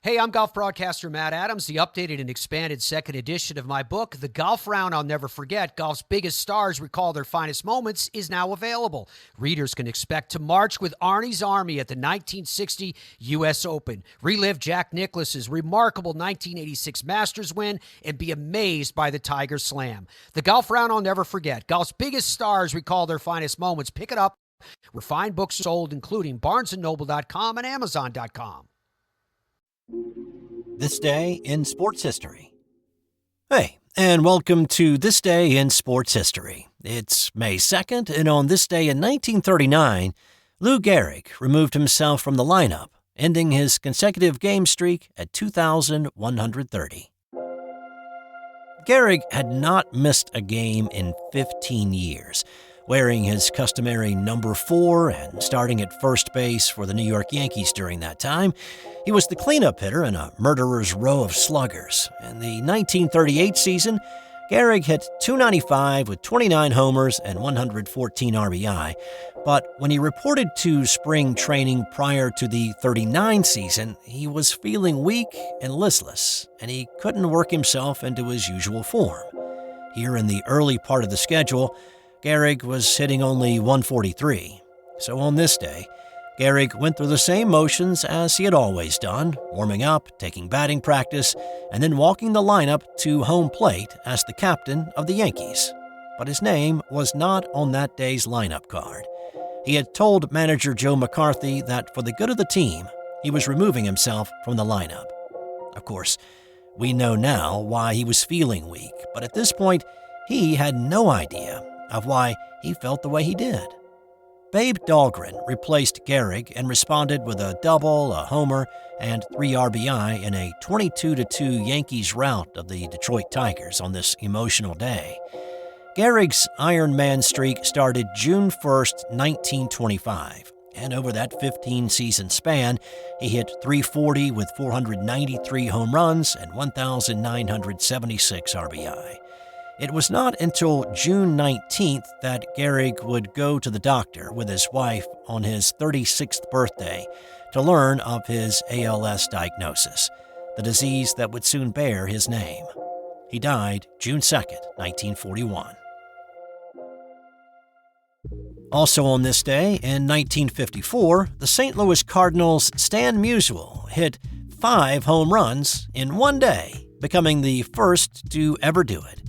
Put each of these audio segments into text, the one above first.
Hey, I'm golf broadcaster Matt Adams. The updated and expanded second edition of my book, The Golf Round I'll Never Forget, Golf's Biggest Stars Recall Their Finest Moments, is now available. Readers can expect to march with Arnie's Army at the 1960 U.S. Open, relive Jack Nicklaus's remarkable 1986 Masters win, and be amazed by the Tiger Slam. The Golf Round I'll Never Forget, Golf's Biggest Stars Recall Their Finest Moments. Pick it up where fine books are sold, including BarnesandNoble.com and Amazon.com. This Day in Sports History. Hey, and welcome to This Day in Sports History. It's May 2nd, and on this day in 1939, Lou Gehrig removed himself from the lineup, ending his consecutive game streak at 2,130. Gehrig had not missed a game in 15 years, wearing his customary number 4 and starting at first base for the New York Yankees during that time. He was the cleanup hitter in a murderer's row of sluggers. In the 1938 season, Gehrig hit .295 with 29 homers and 114 RBI, but when he reported to spring training prior to the 39 season, he was feeling weak and listless, and he couldn't work himself into his usual form. Here in the early part of the schedule, Gehrig was hitting only .143. So on this day, Gehrig went through the same motions as he had always done, warming up, taking batting practice, and then walking the lineup to home plate as the captain of the Yankees. But his name was not on that day's lineup card. He had told manager Joe McCarthy that for the good of the team, he was removing himself from the lineup. Of course, we know now why he was feeling weak, but at this point, he had no idea of why he felt the way he did. Babe Dahlgren replaced Gehrig and responded with a double, a homer, and 3 RBI in a 22-2 Yankees rout of the Detroit Tigers on this emotional day. Gehrig's Iron Man streak started June 1st, 1925, and over that 15-season span, he hit .340 with 493 home runs and 1,976 RBI. It was not until June 19th that Gehrig would go to the doctor with his wife on his 36th birthday to learn of his ALS diagnosis, the disease that would soon bear his name. He died June 2nd, 1941. Also on this day, in 1954, the St. Louis Cardinals' Stan Musial hit 5 home runs in one day, becoming the first to ever do it.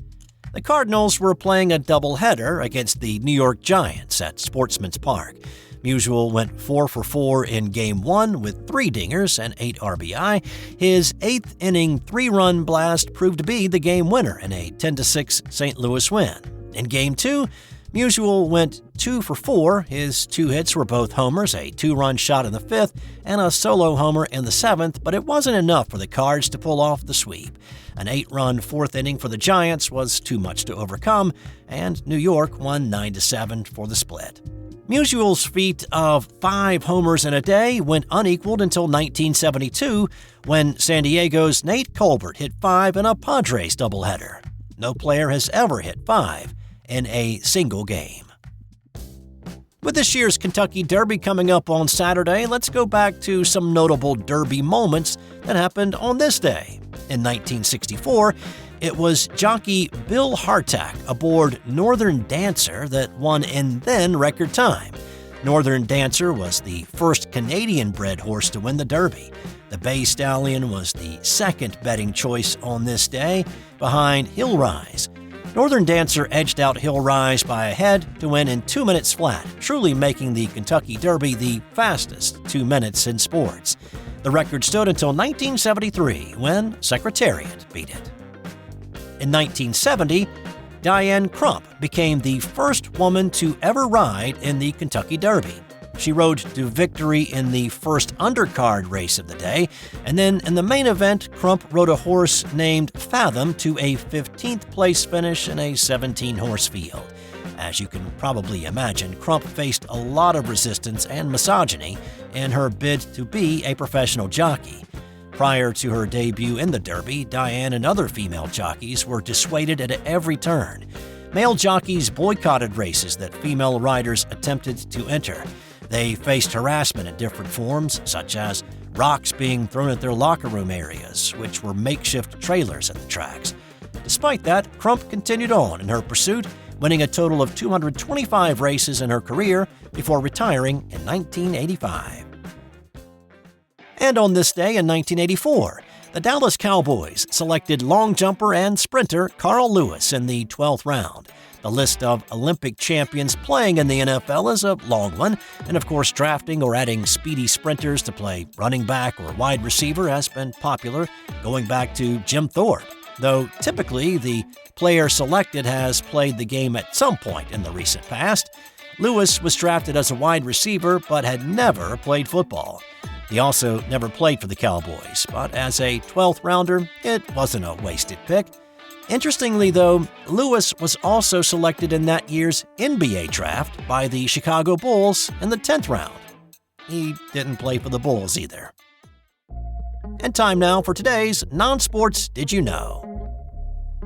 The Cardinals were playing a doubleheader against the New York Giants at Sportsman's Park. Musial went 4 for 4 in Game 1 with 3 dingers and 8 RBI. His 8th inning 3-run blast proved to be the game winner in a 10-6 St. Louis win. In Game 2, Musial went 2 for 4. His 2 hits were both homers, a 2-run shot in the 5th, and a solo homer in the 7th, but it wasn't enough for the Cards to pull off the sweep. An 8-run 4th inning for the Giants was too much to overcome, and New York won 9-7 for the split. Musial's feat of 5 homers in a day went unequaled until 1972, when San Diego's Nate Colbert hit 5 in a Padres doubleheader. No player has ever hit 5 in a single game. With this year's Kentucky Derby coming up on Saturday, let's go back to some notable Derby moments that happened on this day. In 1964, it was jockey Bill Hartack aboard Northern Dancer that won in then record time. Northern Dancer was the first Canadian-bred horse to win the Derby. The Bay Stallion was the second betting choice on this day, behind Hill Rise. Northern Dancer edged out Hill Rise by a head to win in 2 minutes flat, truly making the Kentucky Derby the fastest 2 minutes in sports. The record stood until 1973, when Secretariat beat it. In 1970, Diane Crump became the first woman to ever ride in the Kentucky Derby. She rode to victory in the first undercard race of the day, and then in the main event, Crump rode a horse named Fathom to a 15th place finish in a 17-horse field. As you can probably imagine, Crump faced a lot of resistance and misogyny in her bid to be a professional jockey. Prior to her debut in the Derby, Diane and other female jockeys were dissuaded at every turn. Male jockeys boycotted races that female riders attempted to enter. They faced harassment in different forms, such as rocks being thrown at their locker room areas, which were makeshift trailers at the tracks. Despite that, Crump continued on in her pursuit, winning a total of 225 races in her career before retiring in 1985. And on this day in 1984, the Dallas Cowboys selected long jumper and sprinter Carl Lewis in the 12th round. The list of Olympic champions playing in the NFL is a long one, and of course drafting or adding speedy sprinters to play running back or wide receiver has been popular going back to Jim Thorpe, though typically the player selected has played the game at some point in the recent past. Lewis was drafted as a wide receiver but had never played football. He also never played for the Cowboys, but as a 12th rounder, it wasn't a wasted pick. Interestingly, though, Lewis was also selected in that year's NBA draft by the Chicago Bulls in the 10th round. He didn't play for the Bulls either. And time now for today's Non-Sports Did You Know?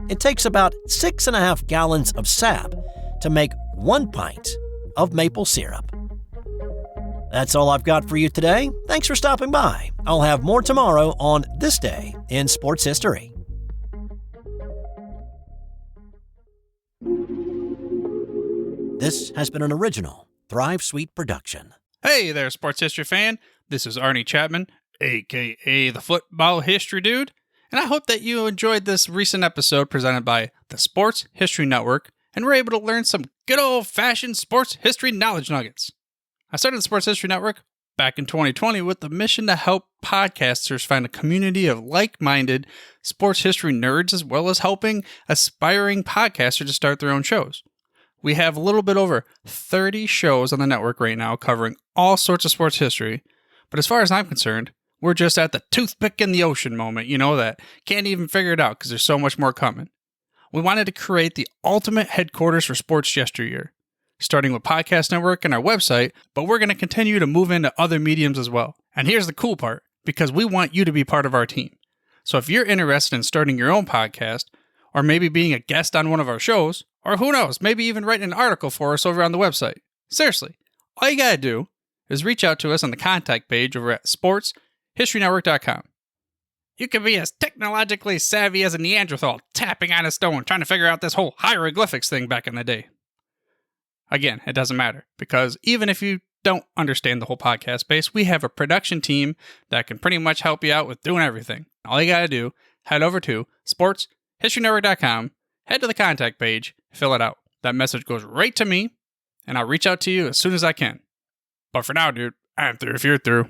It takes about 6.5 gallons of sap to make 1 pint of maple syrup. That's all I've got for you today. Thanks for stopping by. I'll have more tomorrow on This Day in Sports History. This has been an original Thrive Suite production. Hey there, sports history fan. This is Arnie Chapman, a.k.a. the Football History Dude, and I hope that you enjoyed this recent episode presented by the Sports History Network and were able to learn some good old-fashioned sports history knowledge nuggets. I started the Sports History Network back in 2020 with the mission to help podcasters find a community of like-minded sports history nerds, as well as helping aspiring podcasters to start their own shows. We have a little bit over 30 shows on the network right now covering all sorts of sports history, but as far as I'm concerned, we're just at the toothpick in the ocean moment, that can't even figure it out because there's so much more coming. We wanted to create the ultimate headquarters for sports yesteryear, starting with Podcast Network and our website, but we're going to continue to move into other mediums as well. And here's the cool part, because we want you to be part of our team. So if you're interested in starting your own podcast, or maybe being a guest on one of our shows, or who knows, maybe even writing an article for us over on the website. Seriously, all you gotta do is reach out to us on the contact page over at sportshistorynetwork.com. You can be as technologically savvy as a Neanderthal tapping on a stone trying to figure out this whole hieroglyphics thing back in the day. Again, it doesn't matter, because even if you don't understand the whole podcast space, we have a production team that can pretty much help you out with doing everything. All you gotta do, head over to sportshistorynetwork.com, head to the contact page, fill it out. That message goes right to me, and I'll reach out to you as soon as I can. But for now, dude, I'm through if you're through.